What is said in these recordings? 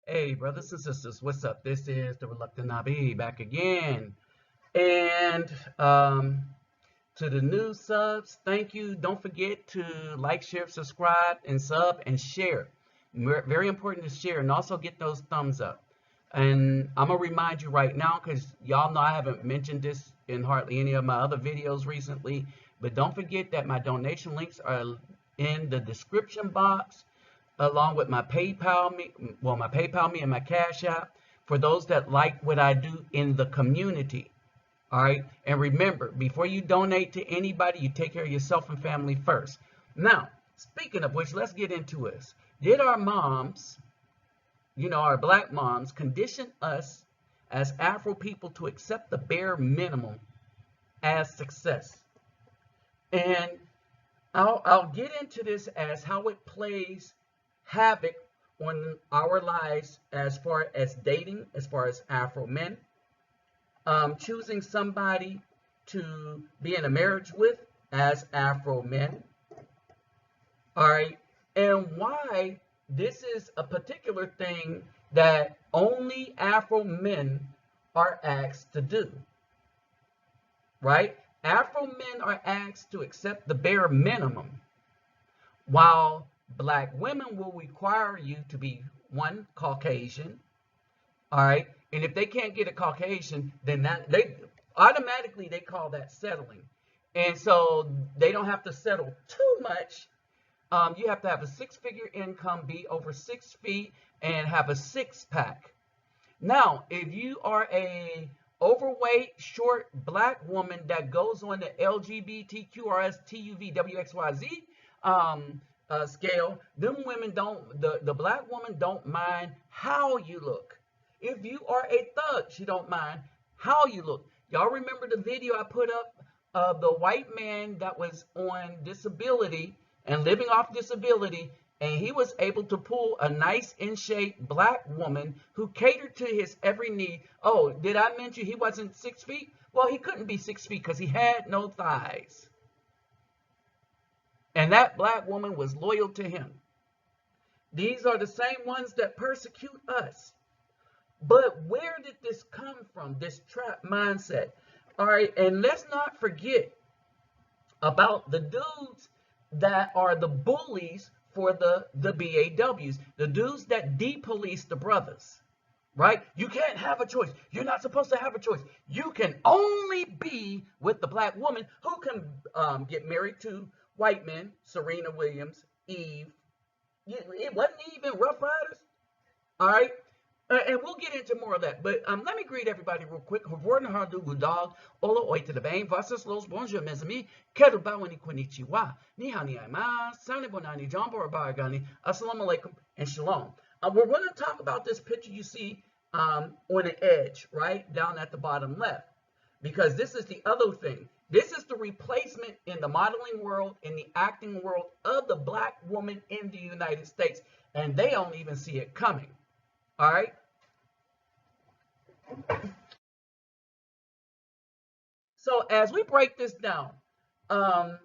Hey, brothers and sisters, what's up? This is the Reluctant Nabi back again. And to the new subs, thank you. Don't forget to like, share, subscribe, and sub and share. Very important to share and also get those thumbs up. And I'm going to remind you right now because y'all know I haven't mentioned this in hardly any of my other videos recently. But don't forget that my donation links are in the description box along with my PayPal me and my Cash App for those that like what I do in the community. All right. And remember, before you donate to anybody, you take care of yourself and family first. Now, speaking of which, let's get into this. Did our moms, our black moms, condition us as Afro people to accept the bare minimum as success? And I'll get into this as how it plays havoc on our lives as far as dating, as far as Afro men, choosing somebody to be in a marriage with as Afro men, all right, and why this is a particular thing that only Afro men are asked to do, right? Afro men are asked to accept the bare minimum, while black women will require you to be one Caucasian, all right, and if they can't get a Caucasian, then they automatically they call that settling, and so they don't have to settle too much. You have to have a six-figure income, be over 6 feet, and have a six-pack. Now, if you are a overweight, short black woman that goes on the LGBTQRSTUVWXYZ scale, them women don't, the black woman don't mind how you look. If you are a thug, she don't mind how you look. Y'all remember the video I put up of the white man that was on disability and living off disability, and he was able to pull a nice in shape black woman who catered to his every need. Oh, did I mention he wasn't 6 feet? Well, he couldn't be 6 feet because he had no thighs. And that black woman was loyal to him. These are the same ones that persecute us. But where did this come from, this trap mindset? All right, and let's not forget about the dudes that are the bullies for the BAWs, the dudes that de-police the brothers, right? You can't have a choice. You're not supposed to have a choice. You can only be with the black woman who can get married to white men, Serena Williams, Eve. It wasn't even Rough Riders, all right? And we'll get into more of that. But let me greet everybody real quick. Hola, oita bem, vossas los bonjour, mes amis. Quero bawani konnichiwa. Ni hao ni aimasu. Sani bonani jambo baragani. Assalamu alaikum and shalom. We're going to talk about this picture you see on the edge, right? Down at the bottom left. Because this is the other thing. This is the replacement in the modeling world, in the acting world of the black woman in the United States. And they don't even see it coming. All right. So as we break this down, the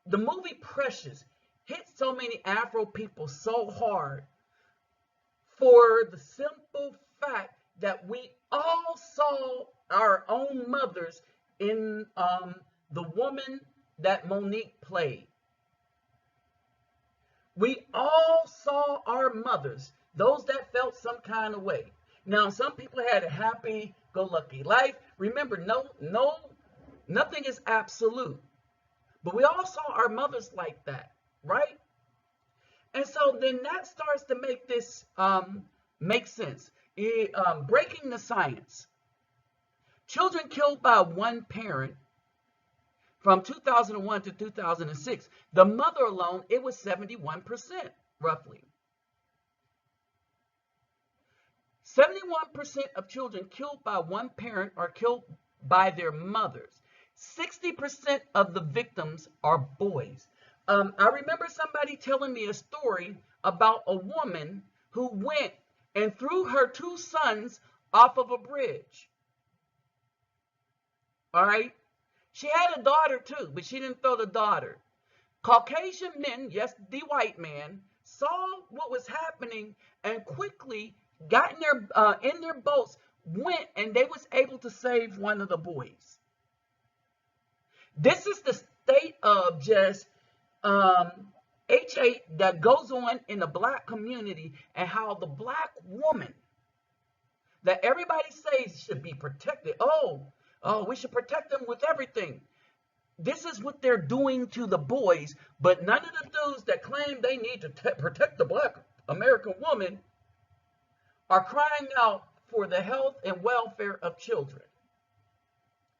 movie Precious hit so many Afro people so hard for the simple fact that we all saw our own mothers in the woman that Monique played. We all saw our mothers, those that felt some kind of way. Now, some people had a happy-go-lucky life. Remember, nothing is absolute. But we all saw our mothers like that, right? And so then that starts to make this make sense. Breaking the science. Children killed by one parent from 2001 to 2006. The mother alone, it was 71%, roughly. 71% of children killed by one parent are killed by their mothers. 60% of the victims are boys. I remember somebody telling me a story about a woman who went and threw her 2 sons off of a bridge. All right? She had a daughter too, but she didn't throw the daughter. Caucasian men, yes, the white man, saw what was happening and quickly got in their boats, went, and they was able to save one of the boys. This is the state of just um, HA that goes on in the black community, and how the black woman that everybody says should be protected. Oh, we should protect them with everything. This is what they're doing to the boys, but none of the dudes that claim they need to protect the black American woman are crying out for the health and welfare of children.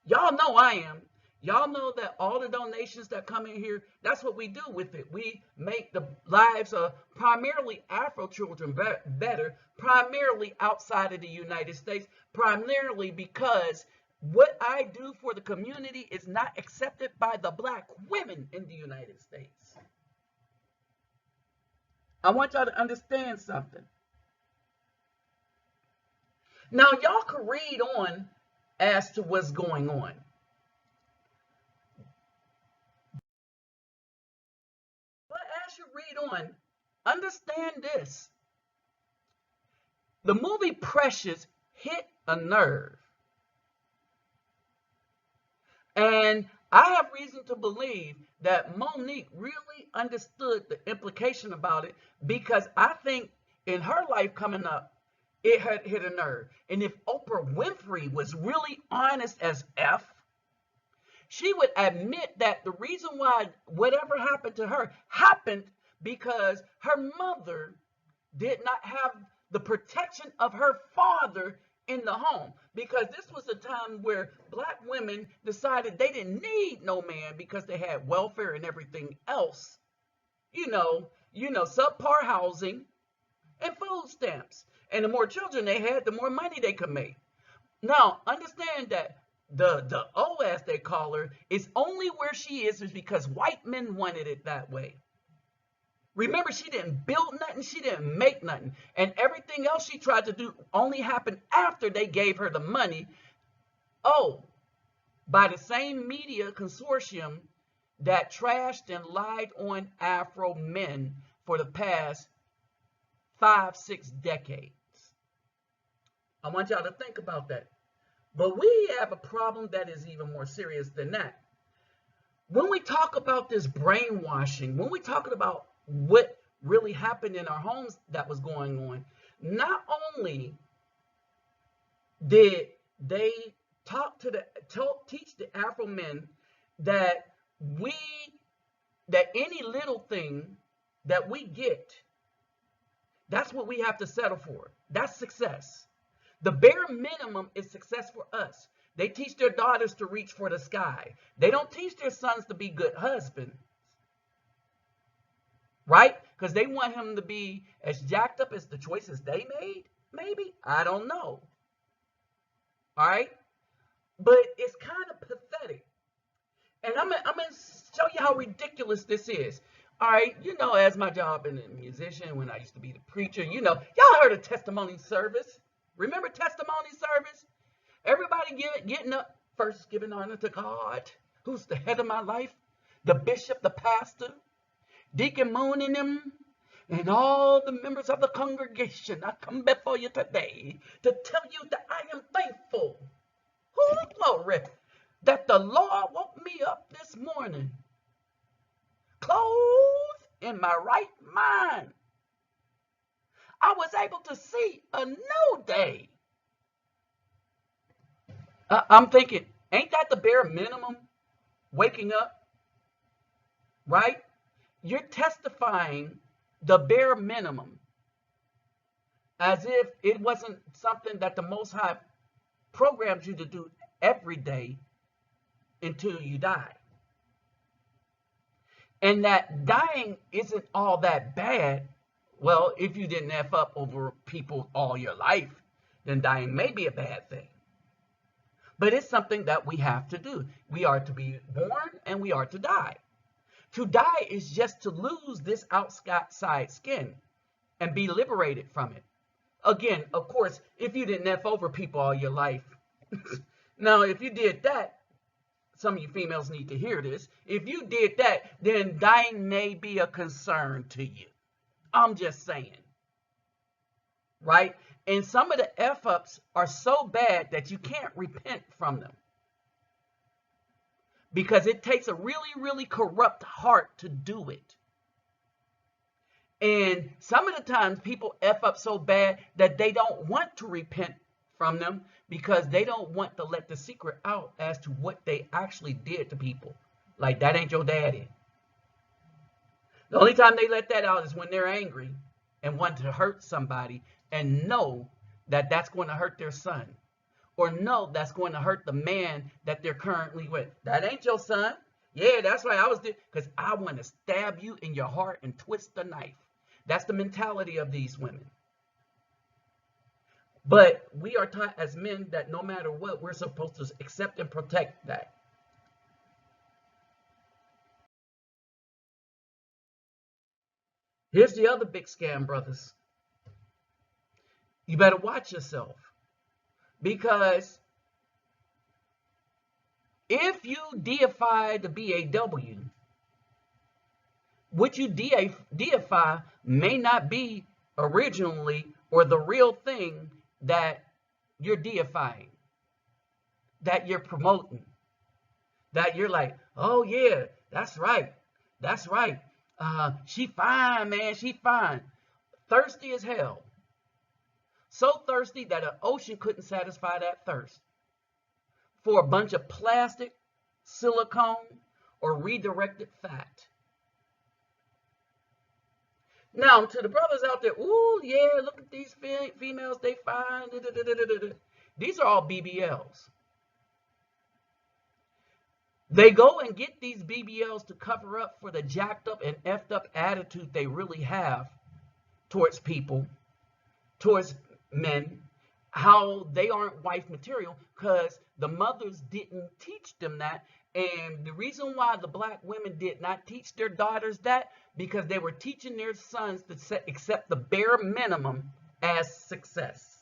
Y'all know I am. Y'all know that all the donations that come in here, that's what we do with it. We make the lives of primarily Afro children better, primarily outside of the United States, primarily because what I do for the community is not accepted by the black women in the United States. I want y'all to understand something. Now, y'all can read on as to what's going on. But as you read on, understand this. The movie Precious hit a nerve. And I have reason to believe that Monique really understood the implication about it, because I think in her life coming up, it had hit a nerve. And if Oprah Winfrey was really honest as F, she would admit that the reason why whatever happened to her happened because her mother did not have the protection of her father in the home. Because this was a time where black women decided they didn't need no man because they had welfare and everything else. You know, subpar housing and food stamps. And the more children they had, the more money they could make. Now, understand that the O, as they call her, is only where she is because white men wanted it that way. Remember, she didn't build nothing, she didn't make nothing. And everything else she tried to do only happened after they gave her the money. Oh, by the same media consortium that trashed and lied on Afro men for the past 5-6 decades. I want y'all to think about that. But we have a problem that is even more serious than that. When we talk about this brainwashing, when we're talking about what really happened in our homes that was going on, not only did they teach the Afro men that any little thing that we get, that's what we have to settle for. That's success. The bare minimum is success for us. They teach their daughters to reach for the sky. They don't teach their sons to be good husbands. Right? Because they want him to be as jacked up as the choices they made, maybe? I don't know. All right? But it's kind of pathetic. And I'm going to show you how ridiculous this is. All right, as my job as a musician, when I used to be the preacher, y'all heard of testimony service. Remember testimony service? Everybody getting up, first giving honor to God, who's the head of my life, the bishop, the pastor, Deacon Moon and them, and all the members of the congregation. I come before you today to tell you that I am thankful. Oh, glory, that the Lord woke me up this morning, clothed in my right mind. I was able to see a new day. I'm thinking, ain't that the bare minimum? Waking up, right? You're testifying the bare minimum as if it wasn't something that the Most High programmed you to do every day until you die. And that dying isn't all that bad. Well, if you didn't F up over people all your life, then dying may be a bad thing. But it's something that we have to do. We are to be born and we are to die. To die is just to lose this outside skin and be liberated from it. Again, of course, if you didn't F over people all your life. Now, if you did that, some of you females need to hear this. If you did that, then dying may be a concern to you. I'm just saying. right? And some of the F-ups are so bad that you can't repent from them because it takes a really, really corrupt heart to do it. And some of the times people F up so bad that they don't want to repent from them because they don't want to let the secret out as to what they actually did to people. Like, that ain't your daddy. The only time they let that out is when they're angry and want to hurt somebody and know that that's going to hurt their son, or know that's going to hurt the man that they're currently with. That ain't your son. Yeah, that's right. I was there because I want to stab you in your heart and twist the knife. That's the mentality of these women. But we are taught as men that no matter what, we're supposed to accept and protect that. Here's the other big scam, brothers. You better watch yourself. Because if you deify the BAW, what you deify may not be originally or the real thing that you're deifying, that you're promoting, that you're like, oh yeah, that's right, that's right. She fine, man, she fine. Thirsty as hell. So thirsty that an ocean couldn't satisfy that thirst. For a bunch of plastic, silicone, or redirected fat. Now, to the brothers out there, ooh, yeah, look at these females, they fine. These are all BBLs. They go and get these BBLs to cover up for the jacked up and effed up attitude they really have towards people, towards men, how they aren't wife material because the mothers didn't teach them that. And the reason why the black women did not teach their daughters that, because they were teaching their sons to accept the bare minimum as success.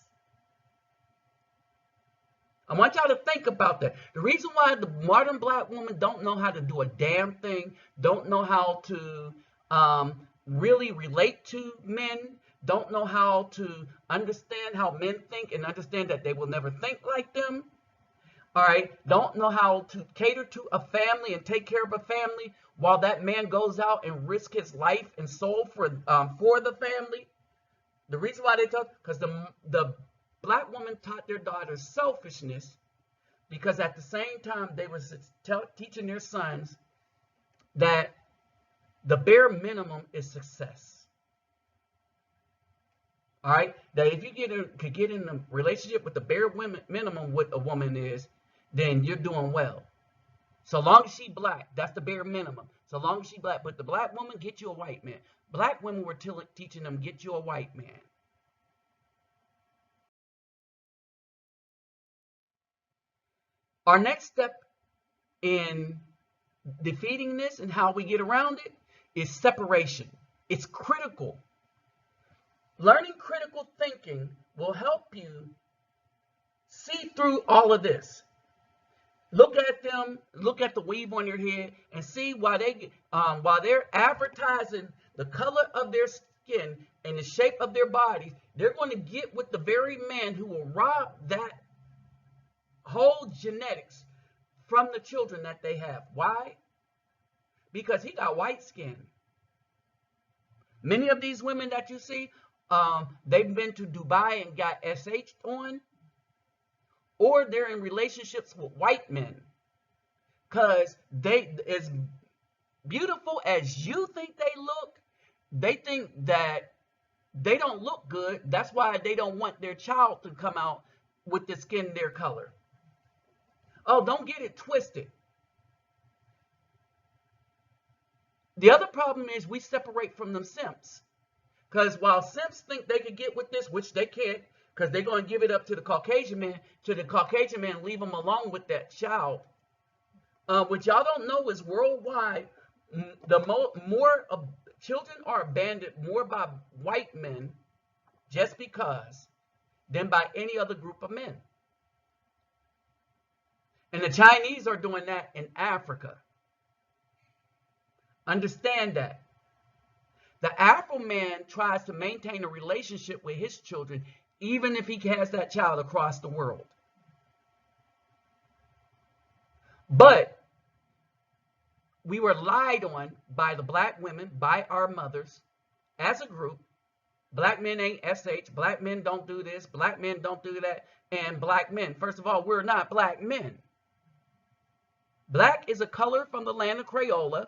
I want y'all to think about that. The reason why the modern black woman don't know how to do a damn thing, don't know how to really relate to men, don't know how to understand how men think and understand that they will never think like them. All right, don't know how to cater to a family and take care of a family while that man goes out and risk his life and soul for the family. The reason why they taught, because the black woman taught their daughters selfishness, because at the same time they were teaching their sons that the bare minimum is success. All right, that if you could get in a relationship with the bare minimum what a woman is, then you're doing well. So long as she black, that's the bare minimum. So long as she black, but the black woman, get you a white man. Black women were teaching them, get you a white man. Our next step in defeating this and how we get around it is separation. It's critical. Learning critical thinking will help you see through all of this. Look at them, look at the weave on your head, and see why they're advertising the color of their skin and the shape of their bodies. They're going to get with the very man who will rob that whole genetics from the children that they have. Why? Because he got white skin. Many of these women that you see, they've been to Dubai and got SH'd on, or they're in relationships with white men. Because as beautiful as you think they look, they think that they don't look good. That's why they don't want their child to come out with the skin their color. Oh, don't get it twisted. The other problem is we separate from them simps. Because while simps think they could get with this, which they can't, because they're going to give it up to the Caucasian man, leave them alone with that child. What y'all don't know is worldwide, more children are abandoned more by white men just because than by any other group of men. And the Chinese are doing that in Africa. Understand that. The Afro man tries to maintain a relationship with his children, even if he has that child across the world. But we were lied on by the black women, by our mothers, as a group. Black men ain't SH, black men don't do this, black men don't do that, and black men. First of all, we're not black men. Black is a color from the land of Crayola,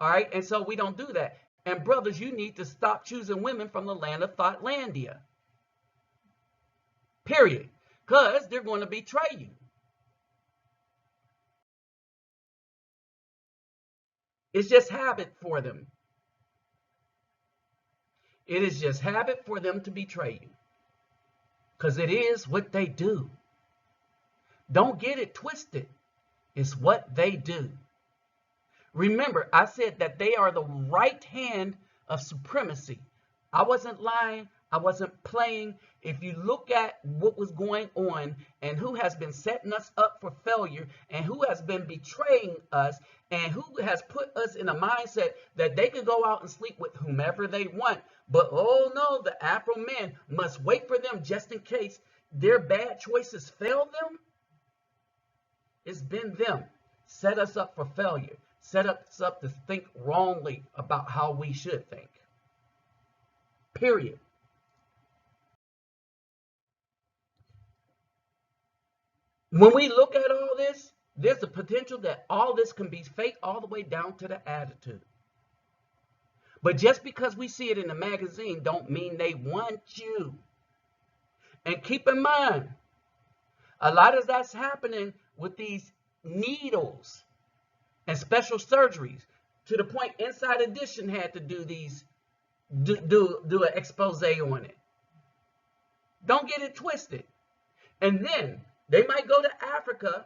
all right, and so we don't do that. And brothers, you need to stop choosing women from the land of Thoughtlandia. Period. Because they're going to betray you. It's just habit for them. It is just habit for them to betray you. Because it is what they do. Don't get it twisted. It's what they do. Remember, I said that they are the right hand of supremacy. I wasn't lying. I wasn't playing. If you look at what was going on and who has been setting us up for failure and who has been betraying us and who has put us in a mindset that they can go out and sleep with whomever they want. But, oh no, the Afro men must wait for them just in case their bad choices fail them. It's been them. Set us up for failure. Set us up to think wrongly about how we should think. Period. When we look at all this, there's a potential that all this can be fake all the way down to the attitude. But just because we see it in the magazine don't mean they want you. And keep in mind, a lot of that's happening with these needles and special surgeries, to the point Inside Edition had to do an expose on it. Don't get it twisted. And then they might go to Africa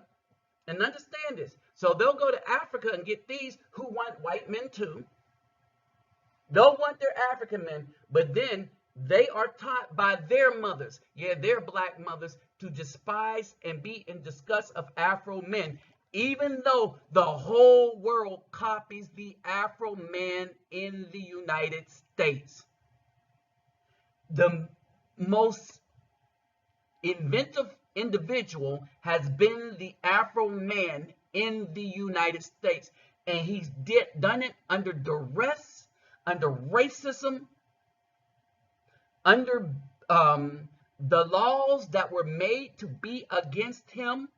and understand this. So they'll go to Africa and get these who want white men too. They'll want their African men, but then they are taught by their mothers, their black mothers, to despise and be in disgust of Afro men, even though the whole world copies the Afro man in the United States. The most inventive individual has been the Afro man in the United States, and he's done it under duress, under racism, under the laws that were made to be against him.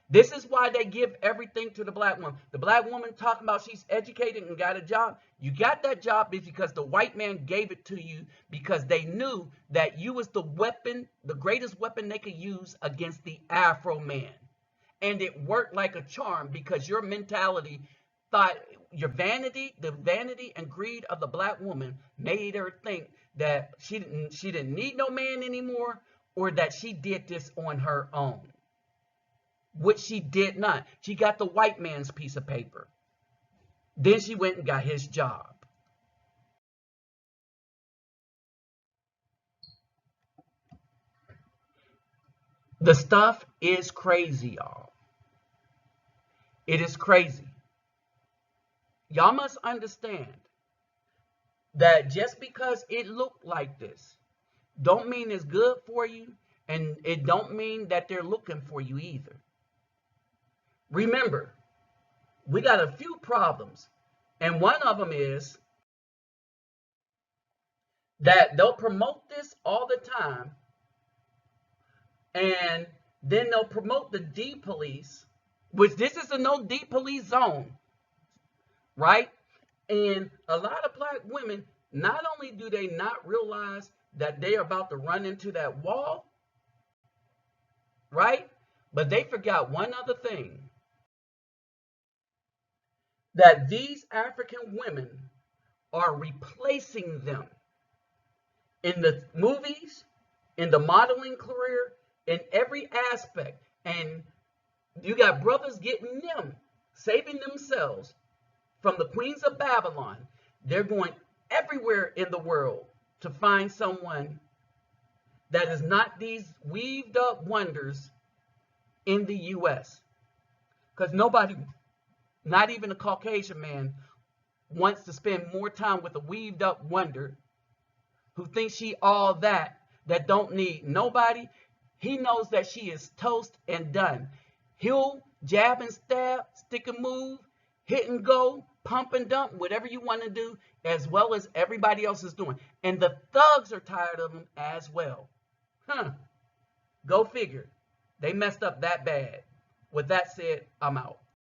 This is why they give everything to the black woman. The black woman talking about she's educated and got a job. You got that job because the white man gave it to you, because they knew that you was the weapon, the greatest weapon they could use against the Afro man. And it worked like a charm, because your mentality thought, your vanity, the vanity and greed of the black woman made her think that she didn't need no man anymore, or that she did this on her own. Which she did not. She got the white man's piece of paper. Then she went and got his job. The stuff is crazy, y'all. It is crazy. Y'all must understand that just because it looked like this, don't mean it's good for you, and it don't mean that they're looking for you either. Remember, we got a few problems, and one of them is that they'll promote this all the time, and then they'll promote the D-police, which this is a no D-police zone, right? And a lot of black women, not only do they not realize that they are about to run into that wall, right? But they forgot one other thing. That these African women are replacing them in the movies, in the modeling career, in every aspect. And you got brothers getting them, saving themselves from the queens of Babylon. They're going everywhere in the world to find someone that is not these weaved up wonders in the U.S. Because nobody, not even a Caucasian man, wants to spend more time with a weaved up wonder who thinks she all that don't need nobody. He knows that she is toast and done. He'll jab and stab, stick and move, hit and go, pump and dump, whatever you want to do, as well as everybody else is doing. And the thugs are tired of him as well. Go figure. They messed up that bad. With that said, I'm out.